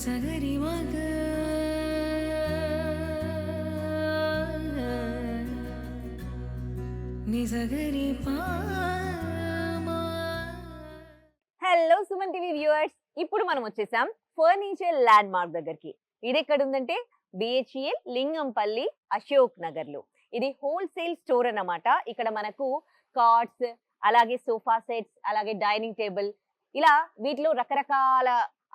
సగరి మగ నిజగరి hello Suman TV viewers, ఇప్పుడు మనం వచ్చేసాం ఫర్నిచర్ ల్యాండ్ మార్క్ దగ్గరికి. ఇది ఎక్కడ ఉందంటే బిహెచ్ఎల్ లింగంపల్లి అశోక్ నగర్ లో. ఇది హోల్సేల్ స్టోర్ అన్నమాట. ఇక్కడ మనకు కార్డ్స్, అలాగే సోఫా సెట్స్, అలాగే డైనింగ్ టేబుల్, ఇలా వీటిలో రకరకాల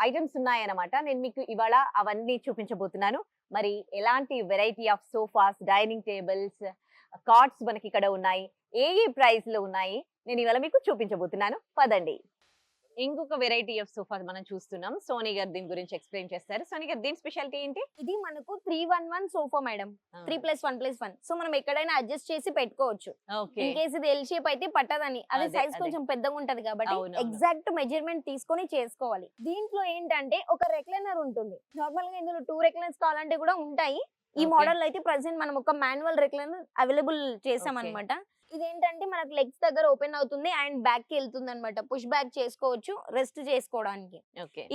ఐటమ్స్ ఉన్నాయన్నమాట. నేను మీకు ఇవాళ అవన్నీ చూపించబోతున్నాను. మరి ఎలాంటి variety of sofas, dining tables, cards మనకి ఇక్కడ ఉన్నాయి, ఏ ప్రైస్ లో ఉన్నాయి, నేను ఇవాళ మీకు చూపించబోతున్నాను. పదండి. ఇంకొక వెరైటీ ఆఫ్ సోఫా మనం చూస్తున్నాం. సోనీ గారు దీని గురించి ఎక్స్ప్లెయిన్ చేస్తారు. సోనీ గారు, దీని స్పెషాలిటీ ఏంటి? ఇది మనకు 311 సోఫా మేడం. 3+1+1. సో మనం ఎక్కడైనా అడ్జస్ట్ చేసి పెట్టుకోవచ్చు. ఇన్ కేస్ ఇది ఎల్ షేప్ అయితే పట్టదని, అది సైజ్ కొంచెం పెద్దగా ఉంటది కాబట్టి ఎగ్జాక్ట్ మెజర్మెంట్ తీసుకొని చేసుకోవాలి. దీంట్లో ఏంటంటే ఒక రెక్లైనర్ ఉంటుంది. నార్మల్ గా ఇందులో 2 రెక్లైనర్స్ కావాలంటే కూడా ఉంటాయి. ఈ మోడల్ అయితే ప్రెసెంట్ మనం ఒక మాన్యువల్ రెక్లైనర్ అవైలబుల్ చేసాం అనమాట. ఇదేంటంటే మనకు లెగ్స్ దగ్గర ఓపెన్ అవుతుంది అండ్ బ్యాక్ కి వెళ్తుంది అనమాట. పుష్ బ్యాక్ చేసుకోవచ్చు రెస్ట్ చేసుకోవడానికి.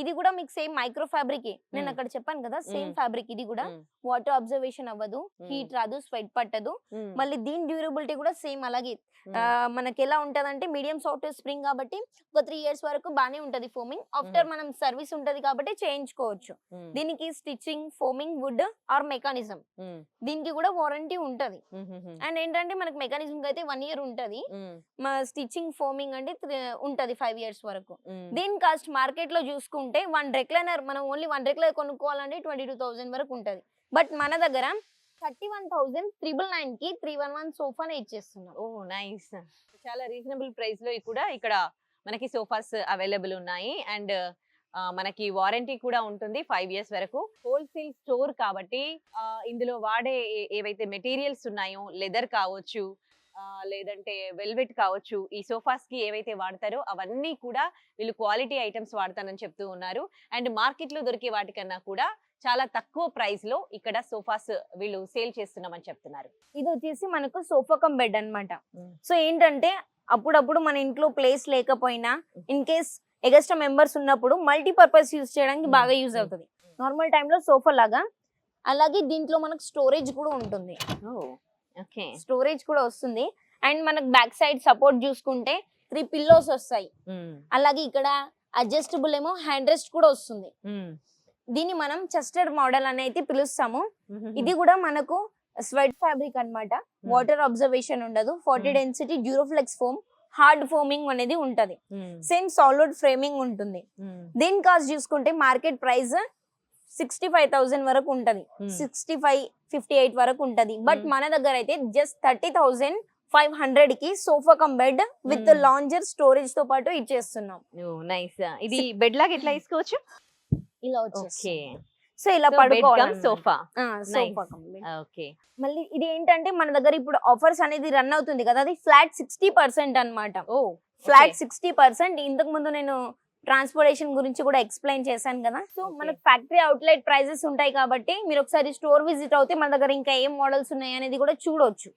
ఇది కూడా మీకు సేమ్ మైక్రో ఫ్యాబ్రిక్. నేను అక్కడ చెప్పాను కదా, సేమ్ ఫ్యాబ్రిక్. ఇది కూడా వాటర్ అబ్జర్వేషన్ అవ్వదు, హీట్ రాదు, స్వెట్ పట్టదు. మళ్ళీ దీని డ్యూరబిలిటీ కూడా సేమ్ అలాగే. మనకి ఎలా ఉంటదంటే మీడియం సాఫ్ట్ స్ప్రింగ్ కాబట్టి ఒక 3 years వరకు బానే ఉంటది ఫోమింగ్. ఆఫ్టర్ మనం సర్వీస్ ఉంటది కాబట్టి చేయించుకోవచ్చు. దీనికి stitching, foaming, wood or mechanism, దీనికి కూడా వారంటీ ఉంటది. అండ్ ఏంటంటే మనకి మెకానిజం అయితే 1 year ఉంటది. మా స్టిచ్చింగ్, ఫోమింగ్ అంటే ఉంటది 5 years వరకు. దీని కాస్ట్ మార్కెట్ లో చూసుకుంటే 1 రెక్లైనర్, మనం ఓన్లీ 1 రెక్లైనర్ కొనుక్కోవాలంటే 22,000 వరకు ఉంటది. బట్ మన దగ్గర 31,999 కి 311 సోఫానే ఇచ్చేస్తున్నాం. ఓ నైస్. చాలా రీజనబుల్ ప్రైస్ లో కూడా ఇక్కడ మనకి సోఫాస్ అవైలబుల్ ఉన్నాయి. అండ్ మనకి వారంటీ కూడా ఉంటుంది 5 years వరకు. హోల్సేల్ స్టోర్ కాబట్టి ఇందులో వాడే ఏవైతే మెటీరియల్స్ ఉన్నాయో, లెదర్ కావచ్చు, లేదంటే వెల్వెట్ కావచ్చు, ఈ సోఫాస్ కి ఏవైతే వాడతారో అవన్నీ కూడా వీళ్ళు క్వాలిటీ ఐటమ్స్ వాడతానని చెప్తూ ఉన్నారు. అండ్ మార్కెట్ లో దొరికే వాటికన్నా కూడా చాలా తక్కువ ప్రైస్ లో ఇక్కడ సోఫాస్ వీళ్ళు సేల్ చేస్తున్నామని చెప్తున్నారు. ఇది వచ్చేసి మనకు సోఫా కమ్ బెడ్ అన్నమాట. సో ఏంటంటే అప్పుడప్పుడు మన ఇంట్లో ప్లేస్ లేకపోయినా, ఇన్ కేస్ ఎగస్ట్రా మెంబర్స్ ఉన్నప్పుడు మల్టీపర్పస్ యూజ్ చేయడానికి బాగా యూజ్ అవుతుంది. నార్మల్ టైంలో సోఫా లాగా. అలాగే దీంట్లో మనకు స్టోరేజ్ కూడా ఉంటుంది. స్టోరేజ్ కూడా వస్తుంది. అండ్ మనకు బ్యాక్ సైడ్ సపోర్ట్ చూసుకుంటే 3 పిల్లోస్ వస్తాయి. అలాగే ఇక్కడ అడ్జస్టబుల్ ఏమో హ్యాండ్ రెస్ట్ కూడా వస్తుంది. దీన్ని మనం చెస్టెడ్ మోడల్ అని అయితే పిలుస్తాము. ఇది కూడా మనకు స్వెట్ ఫ్యాబ్రిక్ అన్నమాట. వాటర్ అబ్జర్వేషన్ ఉండదు, 40 density Duroflex foam, hard foaming అనేది ఉంటది. సేమ్ సాలిడ్ ఫ్రేమింగ్ ఉంటుంది. దీని కాస్ట్ చూసుకుంటే మార్కెట్ ప్రైస్ 65,000 వరకు ఉంటది. 65-58 వరకు ఉంటది. బట్ మన దగ్గర అయితే జస్ట్ 30,500 కి sofa cum bed with lounger, storage తో పాటు ఇచ్చేస్తున్నాం. నైస్. ఇది బెడ్ లాగా ఎట్లా తీసుకోవచ్చు? ఇలా వచ్చేసి సో ఇలా పడుకోవాలి. సోఫా. ఓకే. మళ్ళీ ఇది ఏంటంటే మన దగ్గర ఇప్పుడు ఆఫర్స్ అనేది రన్ అవుతుంది కదా, అది ఫ్లాట్ 60% అన్నమాట. ఫ్లాట్ 60%. ఇంతకు ముందు నేను ట్రాన్స్పోర్టేషన్ గురించి కూడా ఎక్స్ప్లెయిన్ చేశాను కదా. సో మనకు ఫ్యాక్టరీ అవుట్లెట్ ప్రైజెస్ ఉంటాయి కాబట్టి మీరు ఒకసారి స్టోర్ విజిట్ అవుతే మన దగ్గర ఇంకా ఏం మోడల్స్ ఉన్నాయి అనేది కూడా చూడొచ్చు.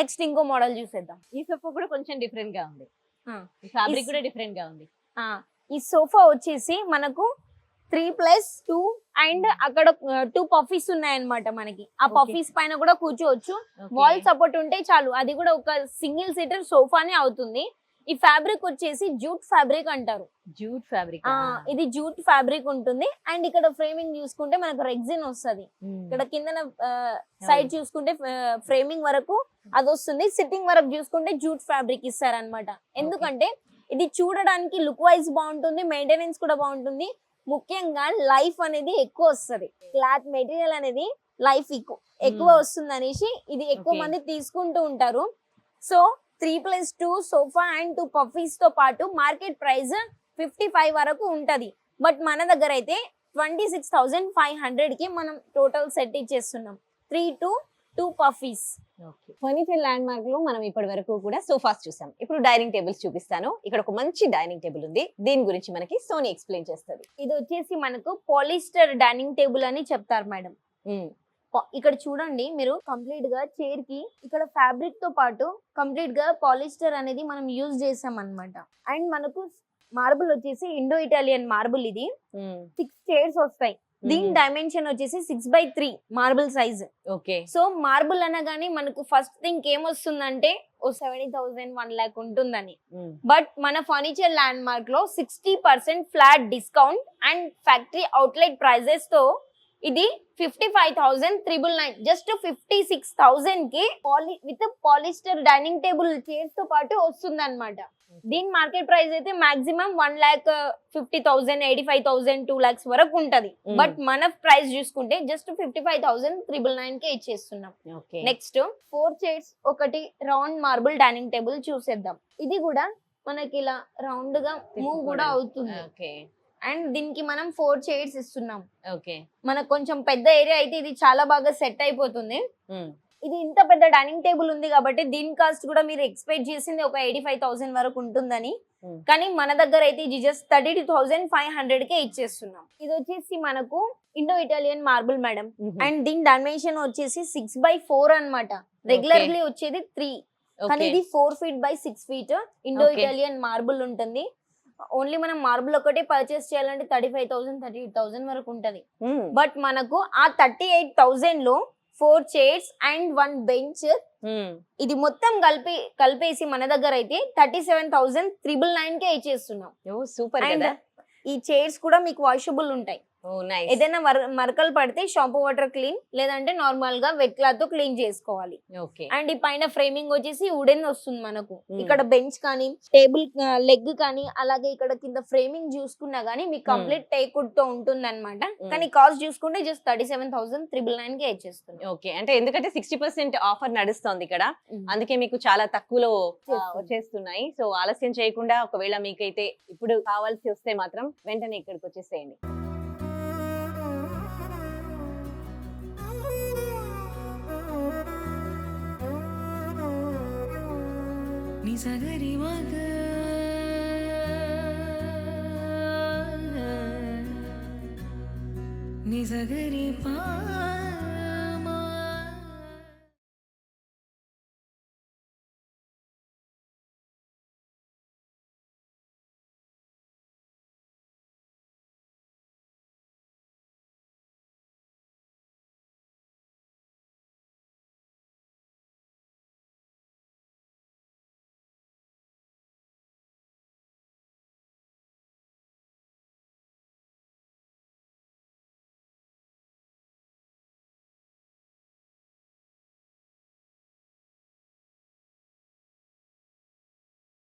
నెక్స్ట్ ఇంకో మోడల్ చూసేద్దాం. ఈ సోఫా కూడా కొంచెం డిఫరెంట్ గా ఉంది. ఫ్యాబ్రిక్ కూడా డిఫరెంట్ గా ఉంది. ఈ సోఫా వచ్చేసి మనకు 3+2 అండ్ అక్కడ 2 పఫీస్ ఉన్నాయన్నమాట. మనకి ఆ పఫీస్ పైన కూడా కూర్చోవచ్చు. వాల్ సపోర్ట్ ఉంటే చాలు, అది కూడా ఒక సింగిల్ సీటర్ సోఫానే అవుతుంది. ఈ ఫ్యాబ్రిక్ వచ్చేసి జూట్ ఫ్యాబ్రిక్ అంటారు. Jute fabric. ఇది జూట్ ఫ్యాబ్రిక్ ఉంటుంది. అండ్ ఇక్కడ ఫ్రేమింగ్ చూసుకుంటే మనకు రెగ్జిన్ వస్తుంది. ఇక్కడ కింద సైడ్ చూసుకుంటే ఫ్రేమింగ్ వరకు అది వస్తుంది. సిట్టింగ్ వరకు చూసుకుంటే జూట్ ఫ్యాబ్రిక్ ఇస్తారనమాట. ఎందుకంటే ఇది చూడడానికి లుక్ వైజ్ బాగుంటుంది, మెయింటెనెన్స్ కూడా బాగుంటుంది. ముఖ్యంగా లైఫ్ అనేది ఎక్కువ వస్తుంది. క్లాత్ మెటీరియల్ అనేది లైఫ్ ఎక్కువ వస్తుంది అనేసి ఇది ఎక్కువ మంది తీసుకుంటూ ఉంటారు. సో 3+2 సోఫా అండ్ 2 పఫీస్ తో పాటు మార్కెట్ ప్రైస్ 55 వరకు ఉంటది. బట్ మన దగ్గర అయితే 26,500 కి మనం టోటల్ సెట్ ఇచ్చేస్తున్నాం. 3-2 పఫీస్. ఫర్నిచర్ ల్యాండ్ మార్క్ లో మనం ఇప్పటి వరకు కూడా సోఫాస్ చూసాం. ఇప్పుడు డైనింగ్ టేబుల్స్ చూపిస్తాను. ఇక్కడ ఒక మంచి డైనింగ్ టేబుల్ ఉంది. దీని గురించి మనకి సోనీ ఎక్స్ప్లెయిన్ చేస్తుంది. ఇది వచ్చేసి మనకు పాలిస్టర్ డైనింగ్ టేబుల్ అని చెప్తారు మేడం. ఇక్కడ చూడండి మీరు, కంప్లీట్ గా చైర్ కి ఇక్కడ ఫ్యాబ్రిక్ తో పాటు కంప్లీట్ గా పాలిస్టర్ అనేది మనం యూజ్ చేసాం అన్నమాట. అండ్ మనకు మార్బుల్ వచ్చేసి ఇండో ఇటాలియన్ మార్బుల్, ఇది 6 చైర్స్ వస్తాయి. దీని డైమెన్షన్ వచ్చేసి 6x3 marble size. Okay. So marble అనగానే మనకు ఫస్ట్ థింగ్ ఏమొస్తుందంటే ఓ 70,000 1 lakh ఉంటుందని. బట్ మన ఫర్నిచర్ ల్యాండ్ మార్క్ లో 60% flat discount and factory outlet prices తో ఇది 55,999, జస్ట్ 56,000 కి with polyester dining table chairs తో పాటు వస్తుంది అనమాట. దీని మార్కెట్ ప్రైస్ అయితే మాక్సిమం 1,50,000, 85,000, 2 lakhs వరకు ఉంటది. బట్ మన ప్రైస్ చూసుకుంటే జస్ట్ 55,999 కే ఇచ్చేస్తున్నాం. నెక్స్ట్ 4 చైర్స్, ఒకటి రౌండ్ మార్బుల్ డైనింగ్ టేబుల్ చూసేద్దాం. ఇది కూడా మనకి ఇలా రౌండ్ గా మూవ్ కూడా అవుతుంది. అండ్ దీనికి మనం 4 చైర్స్ ఇస్తున్నాం. మనకు కొంచెం పెద్ద ఏరియా అయితే ఇది చాలా బాగా సెట్ అయిపోతుంది. ఇది ఇంత పెద్ద డైనింగ్ టేబుల్ ఉంది కాబట్టి దీని కాస్ట్ కూడా మీరు ఎక్స్పెక్ట్ చేసింది ఒక 85,000 వరకు ఉంటుందని, కానీ మన దగ్గర అయితే ఇది జస్ట్ 32,500 కే ఇచ్చేస్తున్నాం. ఇది వచ్చేసి మనకు Indo Italian marble madam. And దీని డైమెన్షన్ వచ్చేసి 6x4 అన్నమాట. రెగ్యులర్లీ వచ్చేది 3, కానీ ఇది 4 feet by 6 feet Indo Italian marble ఉంటుంది. ఓన్లీ మనం మార్బుల్ ఒకటే పర్చేస్ చేయాలంటే 35,000, 38,000 వరకు ఉంటది. బట్ మనకు ఆ 38,000 లో 4 చైర్స్ అండ్ 1 బెంచ్, ఇది మొత్తం కలిపేసి మన దగ్గర అయితే 37,999 కే ఇచ్చేస్తున్నాం. సూపర్. అండ్ ఈ చైర్స్ కూడా మీకు వాషబుల్ ఉంటాయి. ఏదైనా మరకలు పడితే షాంపూ వాటర్ క్లీన్, లేదంటే నార్మల్ గా వెట్ క్లాత్ తో క్లీన్ చేసుకోవాలి. అండ్ ఈ పైన ఫ్రేమింగ్ వచ్చేసి వుడెన్ వస్తుంది మనకు. ఇక్కడ బెంచ్ కానీ టేబుల్ లెగ్ కానీ, అలాగే ఇక్కడ కింద ఫ్రేమింగ్ చూసుకున్నా గానీ మీకు కంప్లీట్ టేక్వుడ్ తో ఉంటుంది అనమాట. కానీ కాస్ట్ చూసుకుంటే జస్ట్ 37,999 కే ఇచ్చేస్తుంది. ఓకే. అంటే ఎందుకంటే 60% ఆఫర్ నడుస్తుంది ఇక్కడ, అందుకే మీకు చాలా తక్కువలో వచ్చేస్తున్నాయి. సో ఆలస్యం చేయకుండా ఒకవేళ మీకైతే ఇప్పుడు కావాల్సి వస్తే మాత్రం వెంటనే ఇక్కడికి వచ్చేసేయండి. నిజగరి మగ నిజగరి పా